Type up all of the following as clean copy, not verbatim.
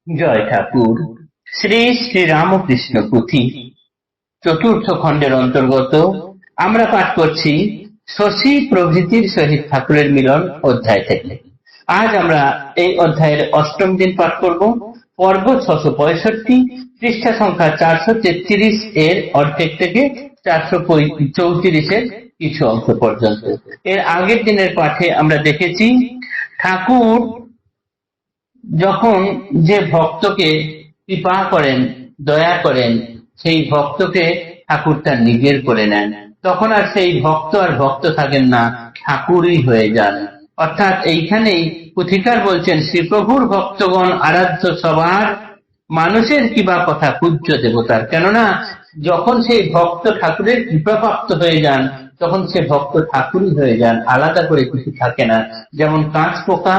জয় ঠাকুর। শ্রী শ্রী রামকৃষ্ণ পুঁথি চতুর্থ খণ্ডের অন্তর্গত আমরা পাঠ করছি শশী প্রভৃতির সহিত ঠাকুরের মিলন অধ্যায় থেকে। আজ আমরা এই অধ্যায়ের অষ্টম দিন পাঠ করব। পর্ব 665, পৃষ্ঠা সংখ্যা 433 এর অর্ধেক থেকে 434 কিছু অংশ পর্যন্ত। এর আগের দিনের পাঠে আমরা দেখেছি ঠাকুর যখন যে ভক্তকে কৃপা করেন, দয়া করেন, সেই ভক্তকে ঠাকুর তার নিজের করে নেন। তখন আর সেই ভক্ত আর ভক্ত থাকেন না, ঠাকুরই হয়ে যান। অর্থাৎ এইখানেই পুথিকার বলছেন শ্রীপ্রভুর ভক্তগণ আরাধ্য সবার, মানুষের কিবা কথা পূজ্য দেবতার। কেননা যখন সেই ভক্ত ঠাকুরের কৃপাপ্রাপ্ত হয়ে যান তখন সে ভক্ত ঠাকুরই হয়ে যান, আলাদা করে কিছু থাকে না। যেমন কাঁচ পোকা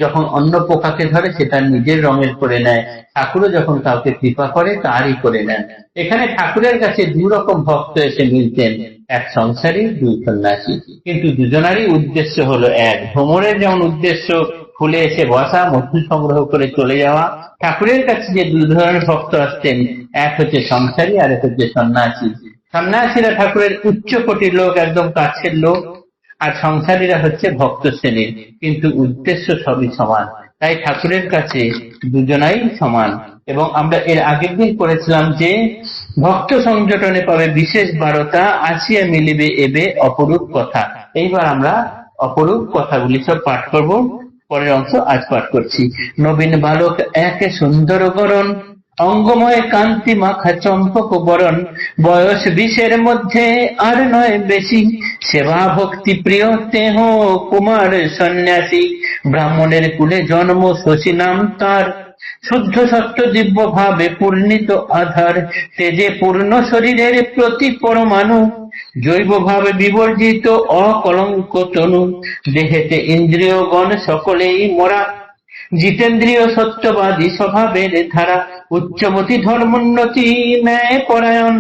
যখন অন্য পোকাকে ধরে সেটা নিজের রঙের করে নেয়, ঠাকুরও যখন কাউকে কৃপা করে তারই করে নেন। এখানে ঠাকুরের কাছে দু রকম ভক্ত এসে মিলতেন, এক সংসারী, দুই সন্ন্যাসী, কিন্তু দুজনারই উদ্দেশ্য হলো এক। ভ্রমণের যেমন উদ্দেশ্য ফুলে এসে বসা, মধু সংগ্রহ করে চলে যাওয়া, ঠাকুরের কাছে যে দুই ধরনের ভক্ত আসতেন, এক হচ্ছে সংসারী আর এক হচ্ছে সন্ন্যাসী। সন্ন্যাসীরা ঠাকুরের উচ্চ কোটির লোক, একদম কাছের লোক, আর সংসারীরা হচ্ছে ভক্ত শ্রেণীর, কিন্তু উদ্দেশ্য সবই সমান। তাই ঠাকুরের কাছে দুজনাই সমান। এবং আমরা এর আগের দিন করেছিলাম যে ভক্ত সংযটনে পাবে বিশেষ বারতা, আসিয়া মিলিবে এবে অপরূপ কথা। এইবার আমরা অপরূপ কথাগুলি সব পাঠ করব। পরের অংশ আজ পাঠ করছি। নবীন বালক একে সুন্দর গরণ, অঙ্গময় কান্তি মাখা চম্পক বরণ, বয়স 20-এর মধ্যে আর নয় বেশি, সেবা ভক্তি প্রিয় তেহ কুমার সন্ন্যাসী, ব্রাহ্মণের কুলে জন্ম শশী নাম তার, শুদ্ধ সত্য দিব্য ভাবে পূর্ণিত আধার, তেজে পূর্ণ শরীরের প্রতি পরমাণু, জৈব ভাবে বিবর্জিত অকলঙ্ক তনু, দেহেতে ইন্দ্রিয়গণ সকলেই মোরা, জিতেন্দ্রীয় সত্যবাদী স্বভাবের ধারা, উচ্চমতি ধর্মোন্নতি ন্যায় পরায়ণ,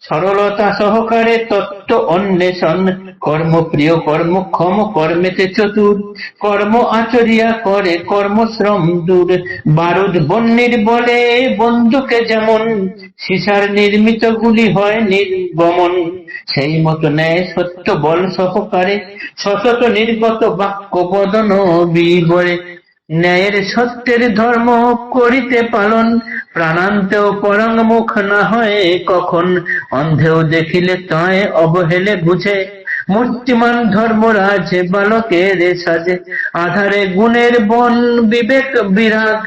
সরলতা সহকারে তত্ত্ব অন্বেষণ, কর্মপ্রিয় কর্মক্ষম কর্মেতে চতুর, কর্ম আচরিয়া করে কর্মশ্রম দূর, বারুদ বন্যের বলে বন্দুকে যেমন, সীসার নির্মিত গুলি হয় নির্গমন, সেই মতো ন্যায় সত্য বল সহকারে সতত নির্গত বাক্য বদন বিবরে, ন্যায়ের সত্যের ধর্ম করিতে পালন, প্রাণান্তেও পরাঙ্গমুখ না হয় কখন, অন্ধেও দেখিলে তয় অবহেলে বুঝে, মূর্তিমান ধর্মরাজ বালকের সাজে, আধারে গুণের বন বিবেক বিরাগ,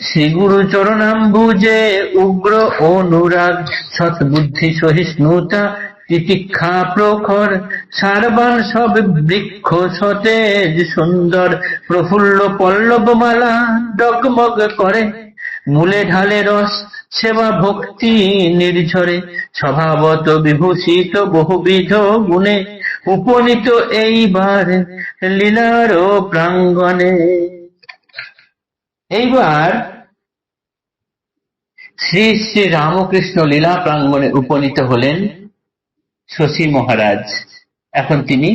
শ্রীগুরু চরণাম্বুজে উগ্র অনুরাগ, সৎবুদ্ধি সহিষ্ণুতা তিতিক্ষা প্রখর, সারবান সব বৃক্ষ সতেজ সুন্দর, প্রফুল্ল পল্লবমালা ডগমগ করে, মূলে ঢালে রস সেবা ভক্তি নির্ঝরে, স্বভাবত বিভূষিত বহুবিধ গুণে, উপনীত এইবার লীলার প্রাঙ্গণে। এইবার শ্রী শ্রী রামকৃষ্ণ লীলা প্রাঙ্গণে উপনীত হলেন শশী মহারাজ। এখন তিনি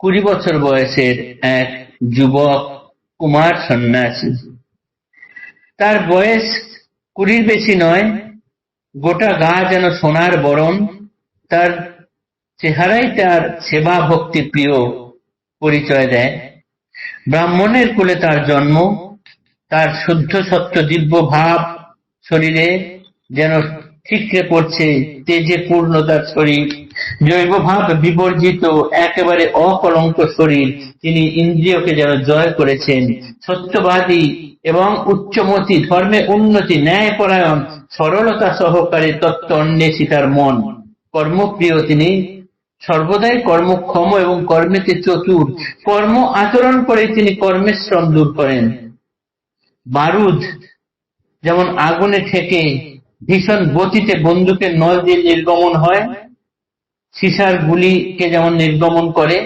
20 বছর বয়সের এক যুবক কুমার সন্ন্যাসী। তার বয়স 20 বেশি নয়, গোটা গা যেন সোনার বরণ, তার চেহারাই তার সেবা ভক্তি প্রিয় পরিচয় দেয়। ব্রাহ্মণের কুলে তার জন্ম, তার শুদ্ধ সত্য দিব্য ভাব শরীরে যেন ঠিকরে পড়ছে, তেজে পূর্ণ তার শরীর, জৈব ভাব বিবর্জিত একেবারে অকলঙ্ক শরীর, তিনি ইন্দ্রিয়কে যেন জয় করেছেন, সত্যবাদী এবং উচ্চমতি, ধর্মে উন্নতি, ন্যায় পরায়ণ, সরলতা সহকারে তত্ত্ব অন্বেষী তার মন, কর্মপ্রিয় তিনি, সর্বদাই কর্মক্ষম এবং কর্মেতে চতুর, কর্ম আচরণ করে তিনি কর্মের শ্রম দূর করেন। বারুদ যেমন আগুনে ঠেকে ভীষণ গতিতে বন্দুকের নল দিয়ে নির্গমন হয়, সীসার গুলিকে যেমন নির্গমন করে,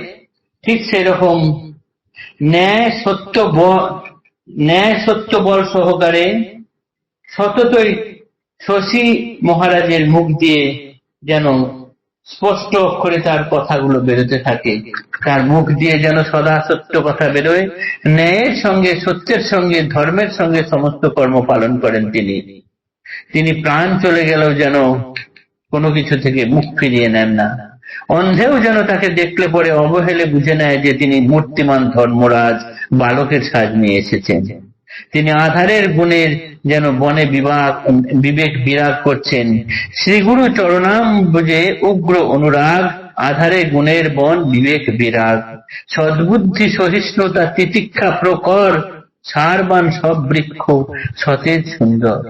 ঠিক সেরকম ন্যায় সত্য বল সহকারে সততই শশী মহারাজের মুখ দিয়ে যেন স্পষ্ট অক্ষরে তার কথাগুলো বেরোতে থাকে, তার মুখ দিয়ে যেন সদা সত্য কথা বেরোয়, ন্যায়ের সঙ্গে, সত্যের সঙ্গে, ধর্মের সঙ্গে সমস্ত কর্ম পালন করেন তিনি প্রাণ চলে গেলেও যেন কোনো কিছু থেকে মুখ ফিরিয়ে নেন না। অন্ধেও যেন তাকে দেখলে পরে অবহেলে বুঝে নেয় যে তিনি মূর্তিমান ধর্মরাজ বালকের সাজ নিয়ে এসেছেন। তিনি আধারের গুণের যেন বনে বিবেক বিরাগ করছেন। শ্রীগুরু চরণাম বুঝে উগ্র অনুরাগ, আধারে গুণের বন বিবেক বিরাগ, সদ্বুদ্ধি সহিষ্ণুতা তিতিক্ষা প্রখর, সারবান সব বৃক্ষ সতেজ সুন্দর।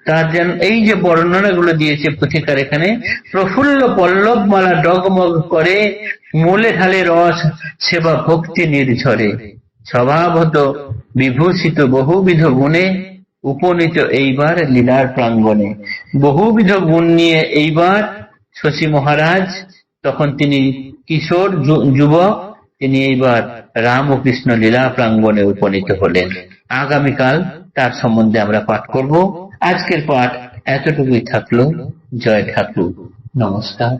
তার যেন এই যে বর্ণনাগুলো দিয়েছে পুথিকার এখানে, প্রফুল্ল পল্লব মালা ডগমগ করে, মূলে ঢালে রস সেবা ভক্তি নির্ঝরে, স্বভাবত বিভূষিত বহুবিধ গুণে, উপনীত এইবার লীলার প্রাঙ্গণে। বহুবিধ গুণ নিয়ে এইবার শশী মহারাজ, তখন তিনি কিশোর যুবক, তিনি এইবার রাম ও কৃষ্ণ লীলা প্রাঙ্গণে উপনীত হলেন। আগামীকাল তার সম্বন্ধে আমরা পাঠ করব। আজকের পাঠ এতটুকুই থাকলো। জয় ঠাকুর, নমস্কার।